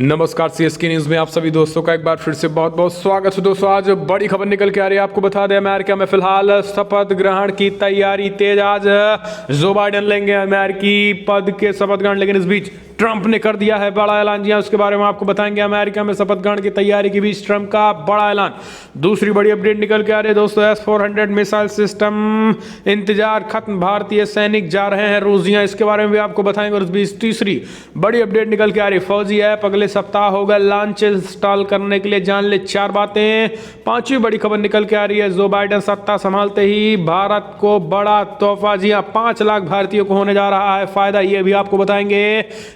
नमस्कार CSK news में आप सभी दोस्तों का एक बार फिर से बहुत बहुत स्वागत है। दोस्तों आज बड़ी खबर निकल के आ रही है। आपको बता दें अमेरिका में फिलहाल शपथ ग्रहण की तैयारी तेज। आज जो बाइडेन लेंगे अमेरिकी पद के शपथ ग्रहण, लेकिन इस बीच ट्रंप ने कर दिया है बड़ा ऐलान। जी उसके बारे में आपको बताएंगे। अमेरिका में शपथ ग्रहण की तैयारी के बीच ट्रंप का बड़ा ऐलान। दूसरी बड़ी अपडेट निकल के आ रही है दोस्तों, S-400 मिसाइल सिस्टम इंतजार खत्म, भारतीय सैनिक जा रहे हैं रूस। इसके बारे में भी आपको बताएंगे। और इस बीच तीसरी बड़ी अपडेट निकल के आ रही है, फौजी ऐप अगले सप्ताह होगा लॉन्च। इंस्टॉल करने के लिए जान ले 4 बातें। पांचवी बड़ी खबर निकल के आ रही है, जो बाइडेन सत्ता संभालते ही भारत को बड़ा तोहफा। जी हां, 5 लाख भारतीयों को होने जा रहा है फायदा, ये भी आपको बताएंगे।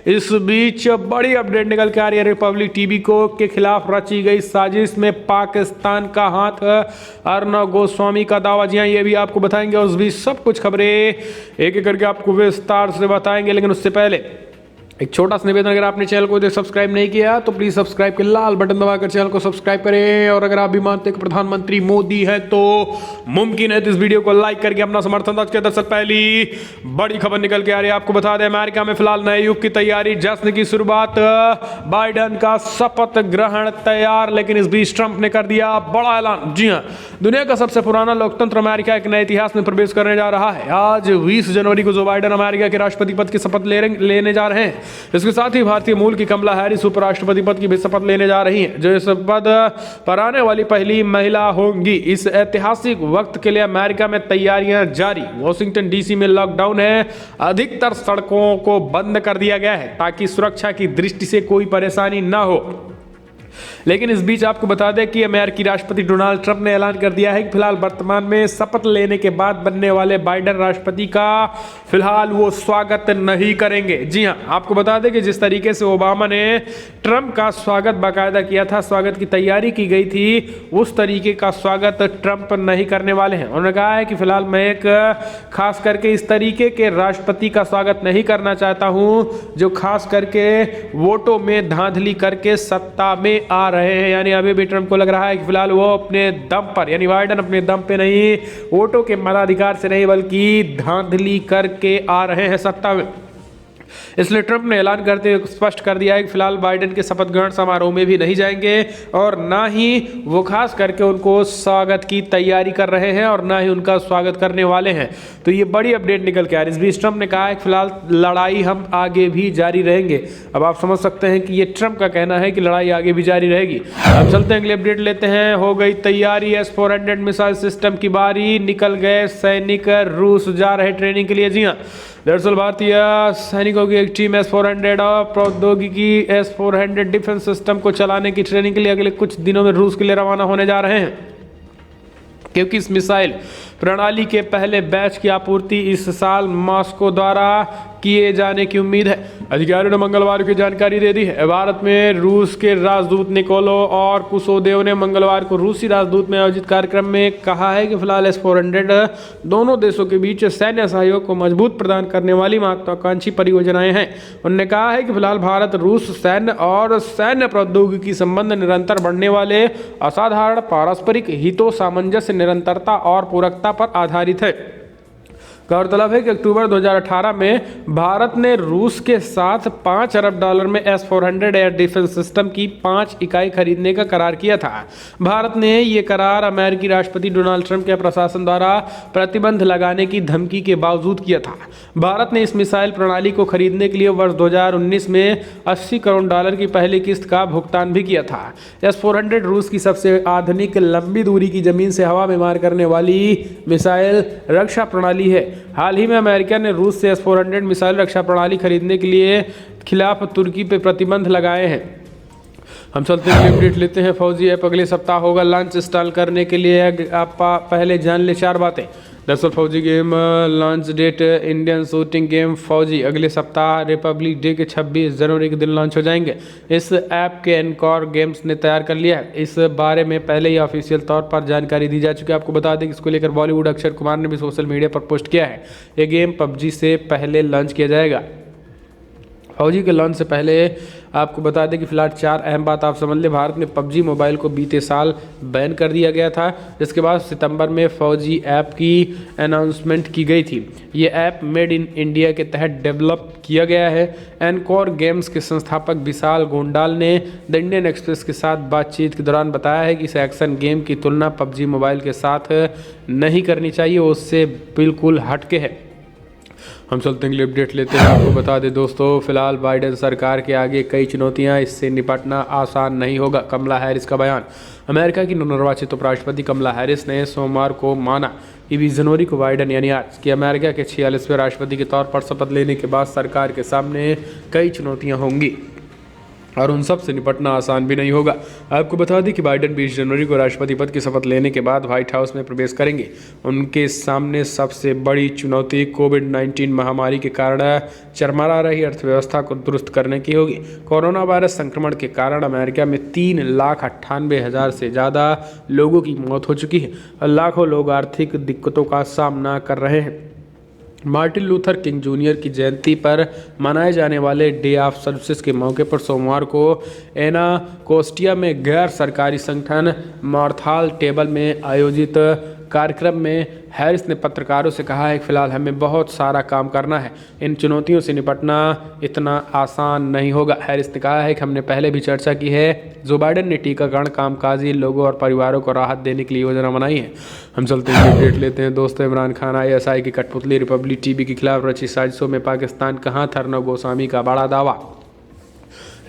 इस बीच बड़ी अपडेट निकल के आ रही है, रिपब्लिक टीवी को के खिलाफ रची गई साजिश में पाकिस्तान का हाथ, अर्नब गोस्वामी का दावा। जी हां, ये भी आपको बताएंगे। और उस बीच सब कुछ खबरें एक एक करके आपको विस्तार से बताएंगे। लेकिन उससे पहले एक छोटा सा निवेदन, अगर आपने चैनल को सब्सक्राइब नहीं किया तो प्लीज सब्सक्राइब के लाल बटन दबाकर चैनल को सब्सक्राइब करें। और अगर आप भी मानते हैं कि प्रधानमंत्री मोदी है तो मुमकिन है तो इस वीडियो को लाइक करके अपना समर्थन दर्ज करें। दरअसल पहली बड़ी खबर निकल के आ रही है, आपको बता दें अमेरिका में फिलहाल नए युग की तैयारी, जश्न की शुरुआत, बाइडेन का शपथ ग्रहण तैयार। लेकिन इस बीच ट्रंप ने कर दिया बड़ा ऐलान। जी हाँ, दुनिया का सबसे पुराना लोकतंत्र अमेरिका एक नए इतिहास में प्रवेश करने जा रहा है। आज 20 जनवरी को जो बाइडेन अमेरिका के राष्ट्रपति पद की शपथ लेने जा रहे हैं। इसके साथ ही भारतीय मूल की कमला हैरिस उपराष्ट्रपति पद की भी शपथ लेने जा रही हैं, जो इस पद पर आने वाली पहली महिला होंगी। इस ऐतिहासिक वक्त के लिए अमेरिका में तैयारियां जारी। वॉशिंगटन डीसी में लॉकडाउन है, अधिकतर सड़कों को बंद कर दिया गया है ताकि सुरक्षा की दृष्टि से कोई परेशानी न हो। लेकिन इस बीच आपको बता दें कि अमेरिकी राष्ट्रपति डोनाल्ड ट्रंप ने ऐलान कर दिया है कि फिलहाल वर्तमान में शपथ लेने के बाद बनने वाले बाइडेन राष्ट्रपति का फिलहाल वो स्वागत नहीं करेंगे। जी हां, आपको बता दें कि जिस तरीके से ओबामा ने ट्रंप का स्वागत बाकायदा किया था, स्वागत की तैयारी की गई थी, उस तरीके का स्वागत ट्रंप नहीं करने वाले हैं। उन्होंने कहा है कि फिलहाल मैं एक खास करके इस तरीके के राष्ट्रपति का स्वागत नहीं करना चाहता हूं जो खास करके वोटों में धांधली करके सत्ता में आ रहे हैं। यानी अभी भी ट्रंप को लग रहा है कि फिलहाल वो अपने दम पर, यानी बाइडेन अपने दम पे नहीं, वोटों के मताधिकार से नहीं बल्कि धांधली करके आ रहे हैं सत्ता में। इसलिए ट्रंप ने ऐलान करते हुए स्पष्ट कर दिया है कि फिलहाल बाइडेन के शपथ ग्रहण समारोह में भी नहीं जाएंगे और ना ही वो खास करके उनको स्वागत की तैयारी कर रहे हैं और ना ही उनका स्वागत करने वाले हैं। तो ये बड़ी अपडेट निकल के आ रही है। इस बीच ट्रंप ने कहा है कि फिलहाल लड़ाई हम आगे भी जारी रहेंगे। अब आप समझ सकते हैं कि ये ट्रंप का कहना है कि लड़ाई आगे भी जारी रहेगी। अब चलते हैं अगली अपडेट लेते हैं। हो गई तैयारी, S-400 मिसाइल सिस्टम की बारी, निकल गए सैनिक, रूस जा रहे ट्रेनिंग के लिए। जी हाँ, दरअसल भारतीय सैनिकों की एक टीम S-400 और प्रौद्योगिकी S-400 डिफेंस सिस्टम को चलाने की ट्रेनिंग के लिए अगले कुछ दिनों में रूस के लिए रवाना होने जा रहे हैं, क्योंकि इस मिसाइल प्रणाली के पहले बैच की आपूर्ति इस साल मॉस्को द्वारा किए जाने की उम्मीद है। अधिकारियों ने मंगलवार की जानकारी दे दी है। भारत में रूस के राजदूत निकोलो और कुसोदेव ने मंगलवार को रूसी राजदूत में आयोजित कार्यक्रम में कहा है कि फिलहाल S-400 दोनों देशों के बीच सैन्य सहयोग को मजबूत प्रदान करने वाली महत्वाकांक्षी परियोजनाएं हैं। उन्होंने कहा है कि फिलहाल भारत रूस सैन्य और सैन्य प्रौद्योगिकी संबंध निरंतर बढ़ने वाले असाधारण पारस्परिक हितों, सामंजस्य, निरंतरता और पूरकता पर आधारित है। गौरतलब है कि अक्टूबर 2018 में भारत ने रूस के साथ $5 अरब में S-400 एयर डिफेंस सिस्टम की 5 इकाई खरीदने का करार किया था। भारत ने ये करार अमेरिकी राष्ट्रपति डोनाल्ड ट्रंप के प्रशासन द्वारा प्रतिबंध लगाने की धमकी के बावजूद किया था। भारत ने इस मिसाइल प्रणाली को खरीदने के लिए वर्ष 2019 में $80 करोड़ की पहली किस्त का भुगतान भी किया था। S-400 रूस की सबसे आधुनिक लंबी दूरी की जमीन से हवा में मार करने वाली मिसाइल रक्षा प्रणाली है। हाल ही में अमेरिका ने रूस से S-400 मिसाइल रक्षा प्रणाली खरीदने के लिए खिलाफ तुर्की पर प्रतिबंध लगाए हैं। हम चलते हैं अपडेट लेते हैं। फौजी ऐप अगले सप्ताह होगा लॉन्च। इंस्टॉल करने के लिए आप पहले जान ले 4 बातें। दरअसल Fauji game launch date, Indian shooting game Fauji अगले सप्ताह रिपब्लिक डे के 26 जनवरी के दिन लॉन्च हो जाएंगे। इस ऐप के एनकॉर गेम्स ने तैयार कर लिया है। इस बारे में पहले ही ऑफिशियल तौर पर जानकारी दी जा चुकी है। आपको बता दें कि इसको लेकर बॉलीवुड अक्षर कुमार ने भी सोशल मीडिया पर पोस्ट किया है। ये गेम PUBG से पहले लॉन्च किया जाएगा। फौजी के लॉन्च से पहले आपको बता दें कि फिलहाल 4 अहम बात आप समझ लें। भारत में पबजी मोबाइल को बीते साल बैन कर दिया गया था, जिसके बाद सितंबर में फौजी ऐप की अनाउंसमेंट की गई थी। ये ऐप मेड इन इंडिया के तहत डेवलप किया गया है। एनकोर गेम्स के संस्थापक विशाल गोंडाल ने द इंडियन एक्सप्रेस के साथ बातचीत के दौरान बताया है कि इस एक्शन गेम की तुलना पबजी मोबाइल के साथ नहीं करनी चाहिए, वो उससे बिल्कुल हटके है। हम चलते हैं, अपडेट लेते हैं। आपको बता दें दोस्तों, फिलहाल बाइडेन सरकार के आगे कई चुनौतियां, इससे निपटना आसान नहीं होगा। कमला हैरिस का बयान। अमेरिका की नवनिर्वाचित उपराष्ट्रपति कमला हैरिस ने सोमवार को माना कि 20 जनवरी को बाइडेन यानी आज कि अमेरिका के 46वें राष्ट्रपति के तौर पर शपथ लेने के बाद सरकार के सामने कई चुनौतियाँ होंगी और उन सब से निपटना आसान भी नहीं होगा। आपको बता दें कि बाइडेन 20 जनवरी को राष्ट्रपति पद की शपथ लेने के बाद व्हाइट हाउस में प्रवेश करेंगे। उनके सामने सबसे बड़ी चुनौती कोविड-19 महामारी के कारण चरमरा रही अर्थव्यवस्था को दुरुस्त करने की होगी। कोरोना वायरस संक्रमण के कारण अमेरिका में 3,98,000 से ज़्यादा लोगों की मौत हो चुकी है और लाखों लोग आर्थिक दिक्कतों का सामना कर रहे हैं। मार्टिन लूथर किंग जूनियर की जयंती पर मनाए जाने वाले डे ऑफ सर्विसेज के मौके पर सोमवार को एनाकोस्टिया में गैर सरकारी संगठन मॉर्थाल टेबल में आयोजित कार्यक्रम में हैरिस ने पत्रकारों से कहा है कि फिलहाल हमें बहुत सारा काम करना है, इन चुनौतियों से निपटना इतना आसान नहीं होगा। हैरिस ने कहा है कि हमने पहले भी चर्चा की है। जो बाइडेन ने टीकाकरण, कामकाजी लोगों और परिवारों को राहत देने के लिए योजना बनाई है। हम चलते हैं, अपडेट लेते हैं दोस्तों। इमरान खान ISI की कठपुतली रिपब्लिक टीवी के खिलाफ रची साजिशों में पाकिस्तान कहाँ था, अर्नब गोस्वामी का बड़ा दावा।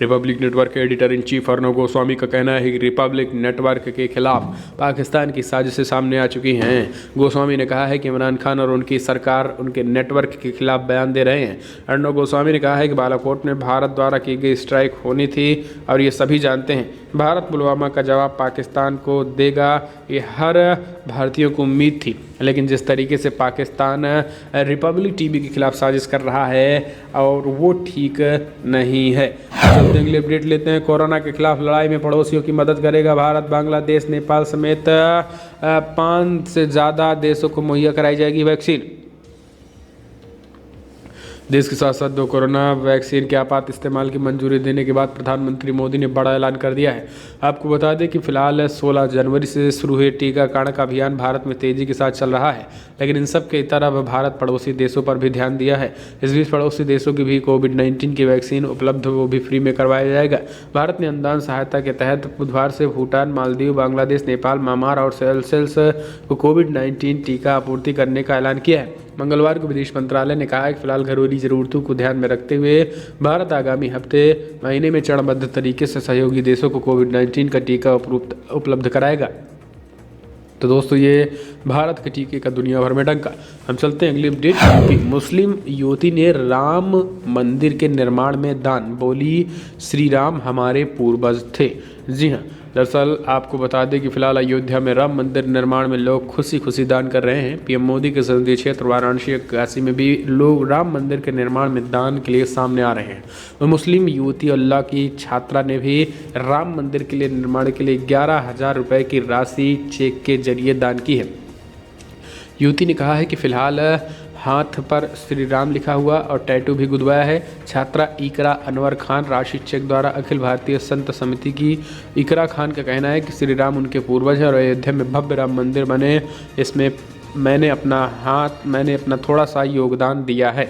रिपब्लिक नेटवर्क के editor in chief Arnab Goswami का कहना है कि रिपब्लिक नेटवर्क के खिलाफ पाकिस्तान की साजिशें सामने आ चुकी हैं। गोस्वामी ने कहा है कि इमरान खान और उनकी सरकार उनके नेटवर्क के खिलाफ बयान दे रहे हैं। अर्नब गोस्वामी ने कहा है कि बालाकोट में भारत द्वारा की गई स्ट्राइक होनी थी और ये सभी जानते हैं। भारत पुलवामा का जवाब पाकिस्तान को देगा, ये हर भारतीयों को उम्मीद थी, लेकिन जिस तरीके से पाकिस्तान रिपब्लिक टीवी के खिलाफ साजिश कर रहा है और वो ठीक नहीं है। चलते अगले अपडेट लेते हैं। कोरोना के खिलाफ लड़ाई में पड़ोसियों की मदद करेगा भारत। बांग्लादेश, नेपाल समेत 5 से ज़्यादा देशों को मुहैया कराई जाएगी वैक्सीन। देश के साथ साथ 2 कोरोना वैक्सीन के आपात इस्तेमाल की मंजूरी देने के बाद प्रधानमंत्री मोदी ने बड़ा ऐलान कर दिया है। आपको बता दें कि फिलहाल 16 जनवरी से शुरू हुए टीकाकरण का अभियान भारत में तेजी के साथ चल रहा है, लेकिन इन सब के तरफ भारत पड़ोसी देशों पर भी ध्यान दिया है। इस बीच पड़ोसी देशों की भी कोविड-19 की वैक्सीन उपलब्ध, वो भी फ्री में करवाया जाएगा। भारत ने अनुदान सहायता के तहत बुधवार से भूटान, मालदीव, बांग्लादेश, नेपाल, म्यांमार और सेशेल्स को कोविड-19 टीका आपूर्ति करने का ऐलान किया है। मंगलवार को विदेश मंत्रालय ने कहा है कि फिलहाल घरेलू जरूरतों को ध्यान में रखते हुए भारत आगामी महीने में चरणबद्ध तरीके से सहयोगी देशों को कोविड-19 का टीका उपलब्ध कराएगा। तो दोस्तों, ये भारत के टीके का दुनिया भर में डंका। हम चलते हैं अगली अपडेट। मुस्लिम युवती ने राम मंदिर के निर्माण में दान, बोली श्री राम हमारे पूर्वज थे। जी हाँ, दरअसल आपको बता दें कि फिलहाल अयोध्या में राम मंदिर निर्माण में लोग खुशी खुशी दान कर रहे हैं। पीएम मोदी के संसदीय क्षेत्र वाराणसी काशी में भी लोग राम मंदिर के निर्माण में दान के लिए सामने आ रहे हैं। और मुस्लिम युवती अल्लाह की छात्रा ने भी राम मंदिर के लिए निर्माण के लिए 11,000 रुपये की राशि चेक के जरिए दान की है। युवती ने कहा है कि फिलहाल हाथ पर श्री राम लिखा हुआ और टैटू भी गुदवाया है। छात्रा इकरा अनवर खान राशि चेक द्वारा अखिल भारतीय संत समिति की इकरा खान का कहना है कि श्री राम उनके पूर्वज हैं और अयोध्या में भव्य राम मंदिर बने, इसमें मैंने अपना थोड़ा सा योगदान दिया है।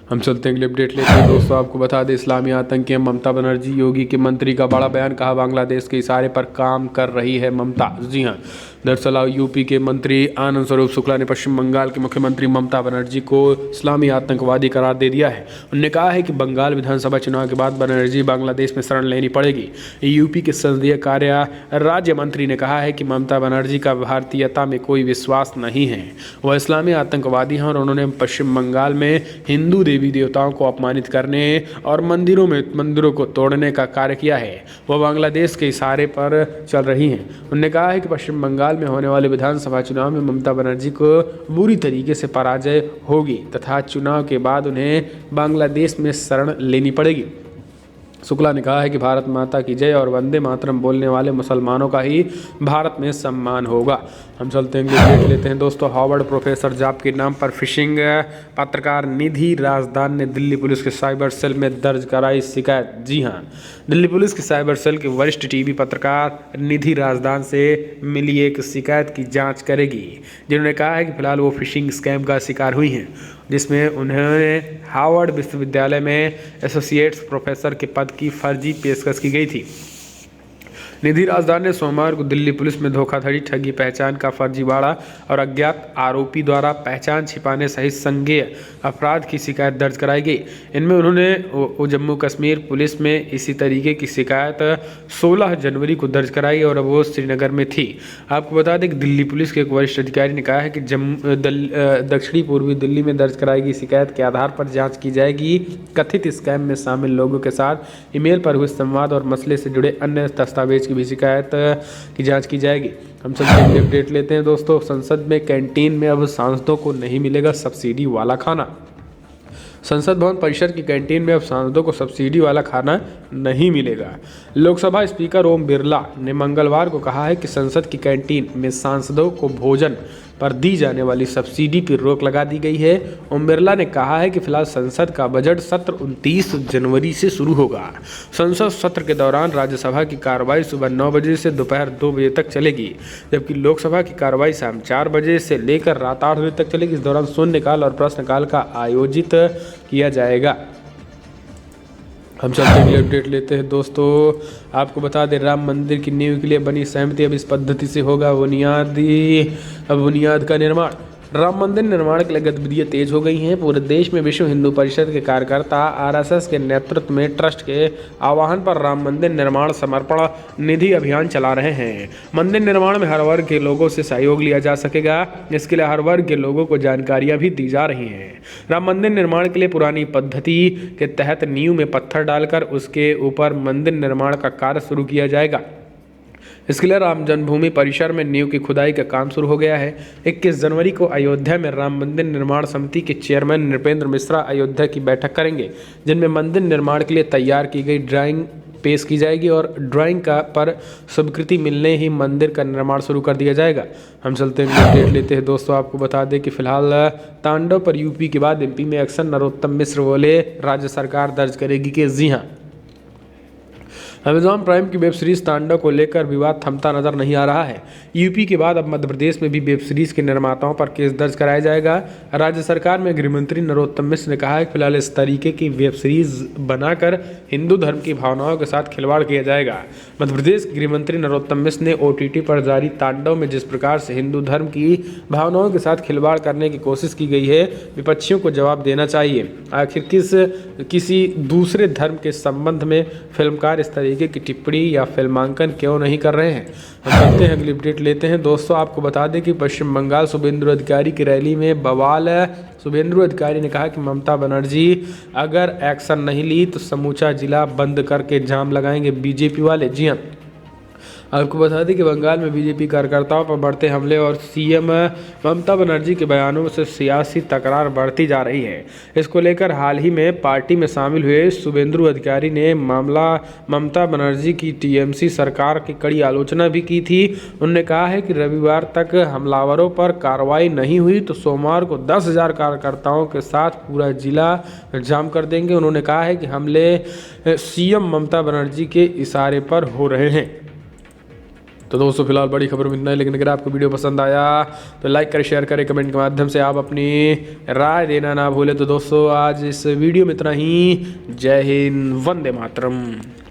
हम चलते हैं अगले अपडेट लेते हैं दोस्तों। आपको बता दें, इस्लामी आतंकी ममता बनर्जी, योगी के मंत्री का बड़ा बयान, कहा बांग्लादेश के इशारे पर काम कर रही है ममता। जी हाँ, दरअसल यूपी के मंत्री आनंद स्वरूप शुक्ला ने पश्चिम बंगाल के मुख्यमंत्री ममता बनर्जी को इस्लामी आतंकवादी करार दे दिया है। उन्होंने कहा है कि बंगाल विधानसभा चुनाव के बाद बनर्जी बांग्लादेश में शरण लेनी पड़ेगी। यूपी के संसदीय कार्य राज्य मंत्री ने कहा है कि ममता बनर्जी का भारतीयता में कोई विश्वास नहीं है, वह इस्लामी आतंकवादी हैं और उन्होंने पश्चिम बंगाल में हिंदू देवी देवताओं को अपमानित करने और मंदिरों को तोड़ने का कार्य किया है। वह बांग्लादेश के इशारे पर चल रही हैं। उन्होंने कहा है कि पश्चिम बंगाल में होने वाले विधानसभा चुनाव में ममता बनर्जी को बुरी तरीके से पराजय होगी तथा चुनाव के बाद उन्हें बांग्लादेश में शरण लेनी पड़ेगी। शुक्ला ने कहा है कि भारत माता की जय और वंदे मातरम बोलने वाले मुसलमानों का ही भारत में सम्मान होगा। हम चलते हैं देख लेते हैं दोस्तों। हार्वर्ड प्रोफेसर जॉब के नाम पर फिशिंग, पत्रकार निधि राजदान ने दिल्ली पुलिस के साइबर सेल में दर्ज कराई शिकायत। जी हाँ, दिल्ली पुलिस के साइबर सेल के वरिष्ठ टीवी पत्रकार निधि राजदान से मिली एक शिकायत की जाँच करेगी, जिन्होंने कहा है कि फिलहाल वो फिशिंग स्कैम का शिकार हुई हैं, जिसमें उन्हें हार्वर्ड विश्वविद्यालय में एसोसिएट्स प्रोफेसर के पद की फर्जी पेशकश की गई थी। निधि राजदान ने सोमवार को दिल्ली पुलिस में धोखाधड़ी, ठगी, पहचान का फर्जीवाड़ा और अज्ञात आरोपी द्वारा पहचान छिपाने सहित संज्ञेय अपराध की शिकायत दर्ज कराई गई। इनमें उन्होंने जम्मू कश्मीर पुलिस में इसी तरीके की शिकायत 16 जनवरी को दर्ज कराई और अब वो श्रीनगर में थी। आपको बता दें कि दिल्ली पुलिस के एक वरिष्ठ अधिकारी ने कहा है कि दक्षिणी पूर्वी दिल्ली में दर्ज कराई गई शिकायत के आधार पर जाँच की जाएगी। कथित स्कैम में शामिल लोगों के साथ ईमेल पर हुए संवाद और मसले से जुड़े अन्य दस्तावेज भी शिकायत की जांच की जाएगी। हम सब अपडेट लेते हैं दोस्तों। संसद में कैंटीन में अब सांसदों को नहीं मिलेगा सब्सिडी वाला खाना। संसद भवन परिसर की कैंटीन में अब सांसदों को सब्सिडी वाला खाना नहीं मिलेगा। लोकसभा स्पीकर ओम बिरला ने मंगलवार को कहा है कि संसद की कैंटीन में सांसदों को भोजन पर दी जाने वाली सब्सिडी पर रोक लगा दी गई है। ओम बिरला ने कहा है कि फिलहाल संसद का बजट सत्र 29 जनवरी से शुरू होगा। संसद सत्र के दौरान राज्यसभा की कार्रवाई सुबह 9 बजे से दोपहर 2 बजे तक चलेगी, जबकि लोकसभा की कार्रवाई शाम 4 बजे से लेकर रात 8 बजे तक चलेगी। इस दौरान शून्यकाल और प्रश्नकाल का आयोजित किया जाएगा। हम चलते हैं अपडेट लेते हैं दोस्तों। आपको बता दें, राम मंदिर की नींव के लिए बनी सहमति अब इस पद्धति से होगा बुनियाद का निर्माण। राम मंदिर निर्माण के लिए गतिविधियां तेज हो गई हैं। पूरे देश में विश्व हिंदू परिषद के कार्यकर्ता आरएसएस के नेतृत्व में ट्रस्ट के आह्वान पर राम मंदिर निर्माण समर्पण निधि अभियान चला रहे हैं। मंदिर निर्माण में हर वर्ग के लोगों से सहयोग लिया जा सकेगा। इसके लिए हर वर्ग के लोगों को जानकारियां भी दी जा रही हैं। राम मंदिर निर्माण के लिए पुरानी पद्धति के तहत नींव में पत्थर डालकर उसके ऊपर मंदिर निर्माण का कार्य शुरू किया जाएगा। इसके लिए राम जन्मभूमि परिसर में नींव की खुदाई का काम शुरू हो गया है। 21 जनवरी को अयोध्या में राम मंदिर निर्माण समिति के चेयरमैन नृपेंद्र मिश्रा अयोध्या की बैठक करेंगे, जिनमें मंदिर निर्माण के लिए तैयार की गई ड्राइंग पेश की जाएगी और ड्राइंग का पर स्वीकृति मिलने ही मंदिर का निर्माण शुरू कर दिया जाएगा। हम चलते हैं अपडेट लेते हैं दोस्तों। आपको बता दें कि फिलहाल तांडव पर यूपी के बाद एमपी में एक्शन। नरोत्तम मिश्र बोले राज्य सरकार दर्ज करेगी केस। जी हाँ, अमेजॉन प्राइम की वेब सीरीज तांडव को लेकर विवाद थमता नजर नहीं आ रहा है। यूपी के बाद अब मध्य प्रदेश में भी वेब सीरीज के निर्माताओं पर केस दर्ज कराया जाएगा। राज्य सरकार में गृह मंत्री नरोत्तम मिश्र ने कहा है कि फिलहाल इस तरीके की वेब सीरीज बनाकर हिंदू धर्म की भावनाओं के साथ खिलवाड़ किया जाएगा। मध्य प्रदेश गृह मंत्री नरोत्तम मिश्र ने OTT पर जारी तांडव में जिस प्रकार से हिंदू धर्म की भावनाओं के साथ खिलवाड़ करने की कोशिश की गई है, विपक्षियों को जवाब देना चाहिए। आखिर किसी दूसरे धर्म के संबंध में फिल्मकार इस की टिप्पणी या फिल्मांकन क्यों नहीं कर रहे हैं। हम चलते हैं अगली अपडेट लेते हैं दोस्तों। आपको बता दें कि पश्चिम बंगाल शुभेंदु अधिकारी की रैली में बवाल है। शुभेंदु अधिकारी ने कहा कि ममता बनर्जी अगर एक्शन नहीं ली तो समूचा जिला बंद करके जाम लगाएंगे बीजेपी वाले। जी हाँ, आपको बता दें कि बंगाल में बीजेपी कार्यकर्ताओं पर बढ़ते हमले और सीएम ममता बनर्जी के बयानों से सियासी तकरार बढ़ती जा रही है। इसको लेकर हाल ही में पार्टी में शामिल हुए शुभेंदु अधिकारी ने मामला ममता बनर्जी की टीएमसी सरकार की कड़ी आलोचना भी की थी। उन्होंने कहा है कि रविवार तक हमलावरों पर कार्रवाई नहीं हुई तो सोमवार को 10,000 कार्यकर्ताओं के साथ पूरा जिला जाम कर देंगे। उन्होंने कहा है कि हमले सीएम ममता बनर्जी के इशारे पर हो रहे हैं। तो दोस्तों फिलहाल बड़ी खबर में इतना है, लेकिन अगर आपको वीडियो पसंद आया तो लाइक करें, शेयर करें, कमेंट के माध्यम से आप अपनी राय देना ना भूलें। तो दोस्तों आज इस वीडियो में इतना ही। जय हिंद, वंदे मातरम।